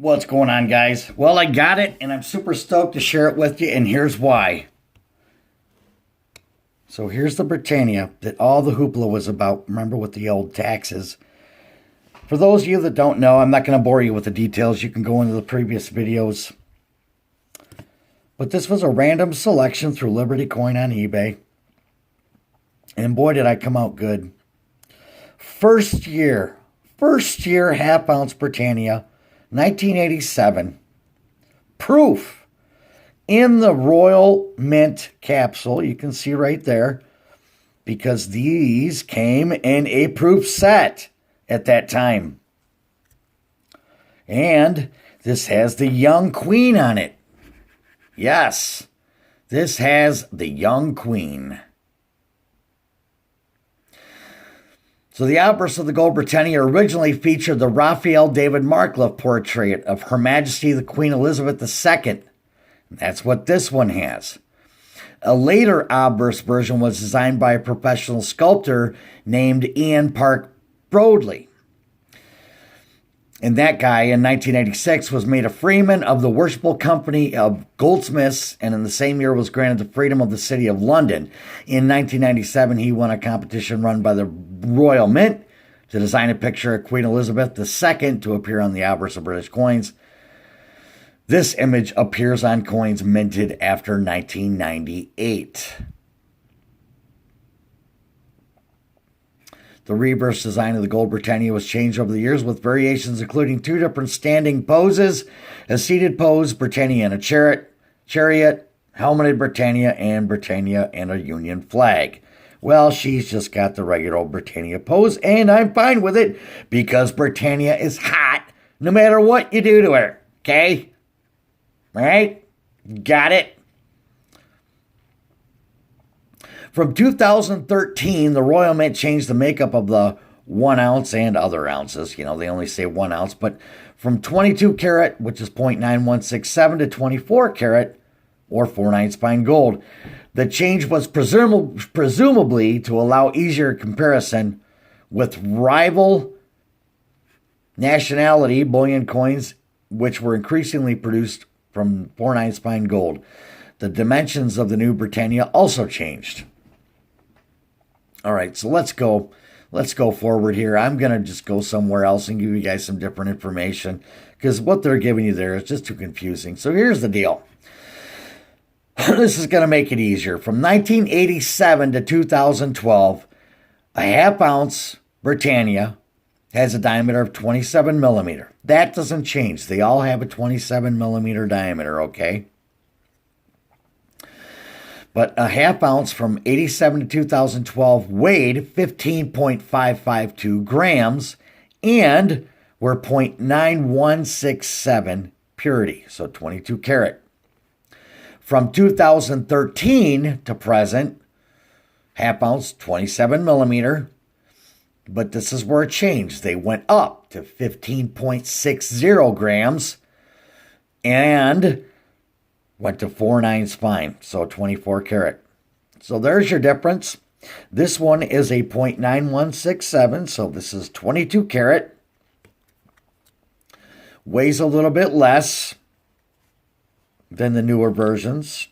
What's going on, guys? Well, I got it, and I'm super stoked to share it with you, and here's why. So here's the Britannia that all the hoopla was about. Remember, with the old taxes. For those of you that don't know, I'm not going to bore you with the details. You can go into the previous videos. But this was a random selection through Liberty Coin on eBay. And boy, did I come out good. First year half-ounce Britannia, 1987. Proof in the Royal Mint capsule. You can see right there. Because these came in a proof set at that time. And this has the young queen on it. Yes, this has the young queen. So the outburst of the Gold Britannia originally featured the Raphael David Markleff portrait of Her Majesty the Queen Elizabeth II. That's what this one has. A later outburst version was designed by a professional sculptor named Ian Park Broadley. And that guy in 1986 was made a freeman of the Worshipful Company of Goldsmiths, and in the same year was granted the freedom of the City of London. In 1997, he won a competition run by the Royal Mint to design a picture of Queen Elizabeth II to appear on the obverse of British coins. This image appears on coins minted after 1998. The reverse design of the Gold Britannia was changed over the years with variations including two different standing poses, a seated pose, Britannia and a chariot, helmeted Britannia and a Union flag. Well, she's just got the regular old Britannia pose, and I'm fine with it because Britannia is hot no matter what you do to her, okay? All right? Got it? From 2013, the Royal Mint changed the makeup of the 1 ounce and other ounces. You know, they only say 1 ounce, but from 22 karat, which is 0.9167, to 24 karat, or 4/9 fine gold. The change was presumably to allow easier comparison with rival nationality bullion coins, which were increasingly produced from 4/9 fine gold. The dimensions of the new Britannia also changed. All right, so let's go forward here. I'm going to just go somewhere else and give you guys some different information because what they're giving you there is just too confusing. So here's the deal. This is going to make it easier. From 1987 to 2012, a half-ounce Britannia has a diameter of 27 millimeter. That doesn't change. They all have a 27 millimeter diameter, okay? But a half ounce from 87 to 2012 weighed 15.552 grams and were 0.9167 purity, so 22 karat. From 2013 to present, half ounce, 27 millimeter, but this is where it changed. They went up to 15.60 grams and went to 4/9 fine, so 24 karat. So there's your difference. This one is a 0.9167, so this is 22 karat. Weighs a little bit less than the newer versions.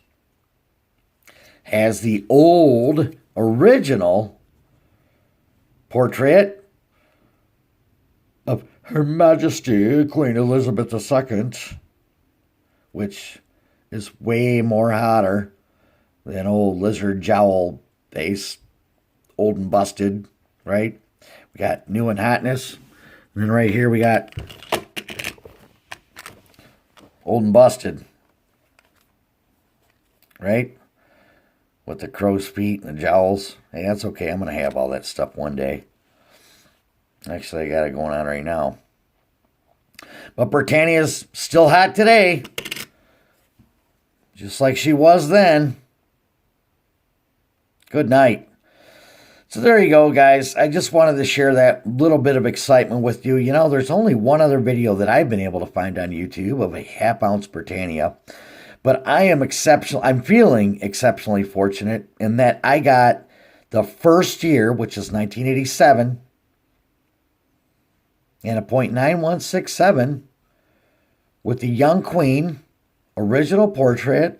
Has the old, original portrait of Her Majesty Queen Elizabeth II, which is way more hotter than old lizard jowl face, old and busted, right? We got new and hotness. And then right here we got old and busted, right? With the crow's feet and the jowls. Hey, that's okay. I'm going to have all that stuff one day. Actually, I got it going on right now. But Britannia's still hot today. Just like she was then. Good night. So there you go, guys. I just wanted to share that little bit of excitement with you. You know, there's only one other video that I've been able to find on YouTube of a half-ounce Britannia. But I am I'm feeling exceptionally fortunate in that I got the first year, which is 1987, and a .9167 with the young queen, original portrait,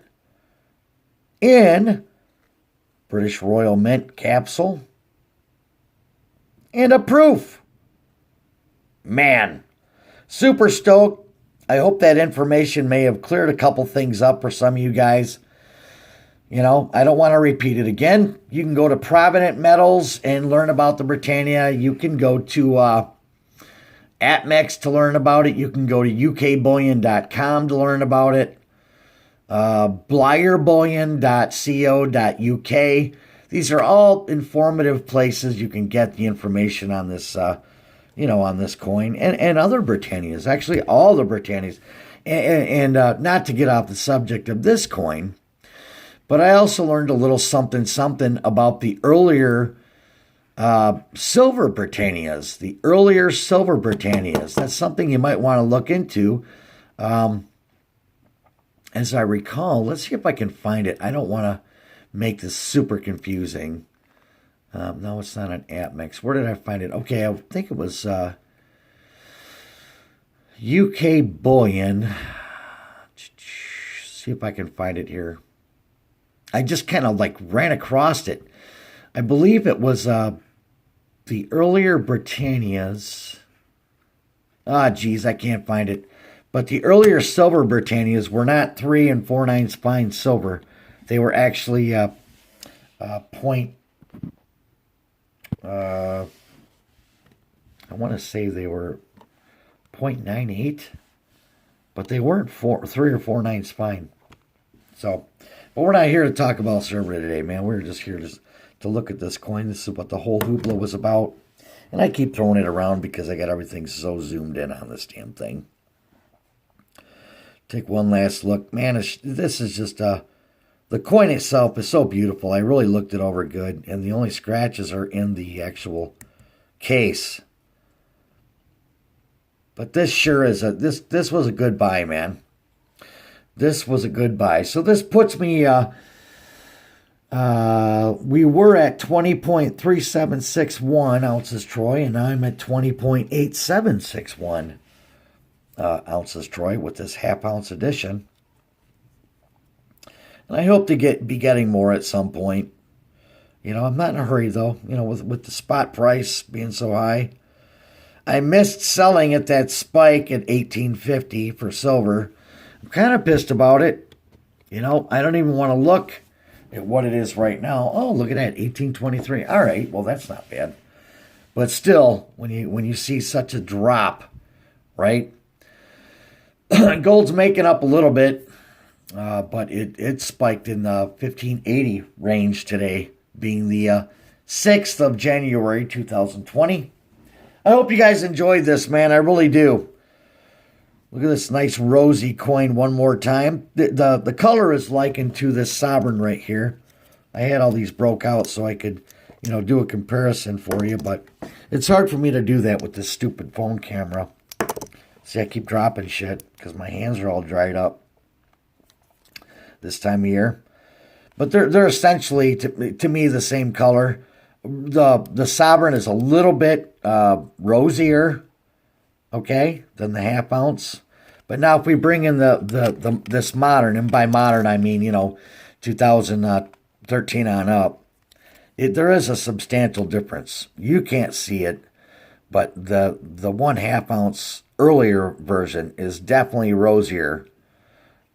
in British Royal Mint capsule, and a proof. Man, super stoked. I hope that information may have cleared a couple things up for some of you guys. You know, I don't want to repeat it again. You can go to Provident Metals and learn about the Britannia. You can go to APMEX to learn about it. You can go to ukbullion.com to learn about it. blyerbullion.co.uk. These are all informative places you can get the information on this, on this coin and other Britannias. Actually, all the Britannias. And not to get off the subject of this coin, but I also learned a little something about the earlier silver Britannias. The earlier silver Britannias. That's something you might want to look into. As I recall, let's see if I can find it. I don't want to make this super confusing. No, it's not an APMEX. Where did I find it? Okay, I think it was UK Bullion. See if I can find it here. I just kind of like ran across it. I believe it was the earlier Britannias. Geez, I can't find it. But the earlier silver Britannias were not 3 4/9 fine silver. They were actually point. I want to say they were 0.98, but they weren't 3 or 4/9 fine. So, but we're not here to talk about silver today, man. We're just here to look at this coin. This is what the whole hoopla was about. And I keep throwing it around because I got everything so zoomed in on this damn thing. Take one last look. Man, this is just, the coin itself is so beautiful. I really looked it over good. And the only scratches are in the actual case. But this sure is this was a good buy, man. This was a good buy. So this puts me, we were at 20.3761 ounces troy, and now I'm at 20.8761 ounces troy with this half-ounce edition. And I hope to be getting more at some point. You know, I'm not in a hurry, though, you know, with the spot price being so high. I missed selling at that spike at $18.50 for silver. I'm kind of pissed about it. You know, I don't even want to look at what it is right now. Oh, look at that, $18.23. All right, well, that's not bad. But still, when you see such a drop, right? Gold's making up a little bit, but it spiked in the 1580 range today, being the 6th of January, 2020. I hope you guys enjoyed this, man. I really do. Look at this nice rosy coin one more time. The color is likened to this sovereign right here. I had all these broke out so I could, do a comparison for you, but it's hard for me to do that with this stupid phone camera. See, I keep dropping shit because my hands are all dried up this time of year. But they're essentially, to me, the same color. The sovereign is a little bit rosier, okay, than the half ounce. But now if we bring in this modern, and by modern I mean, 2013 on up, there is a substantial difference. You can't see it, but the 1/2 ounce earlier version is definitely rosier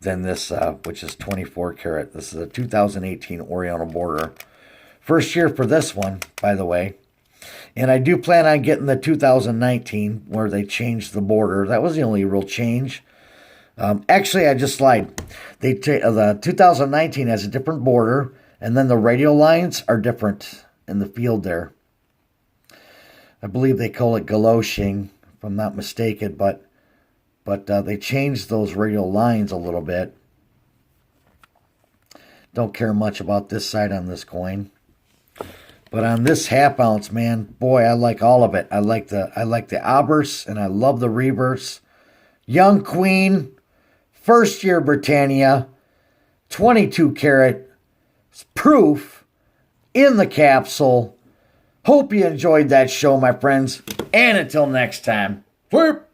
than this, which is 24 karat. This is a 2018 Oriental border. First year for this one, by the way. And I do plan on getting the 2019 where they changed the border. That was the only real change. Actually, I just lied. The 2019 has a different border, and then the radial lines are different in the field there. I believe they call it galoshing, if I'm not mistaken, but they changed those radial lines a little bit. Don't care much about this side on this coin. But on this half ounce, man, boy, I like all of it. I like the obverse, and I love the reverse. Young Queen, first year Britannia, 22 karat, proof in the capsule. Hope you enjoyed that show, my friends. And until next time, whoop.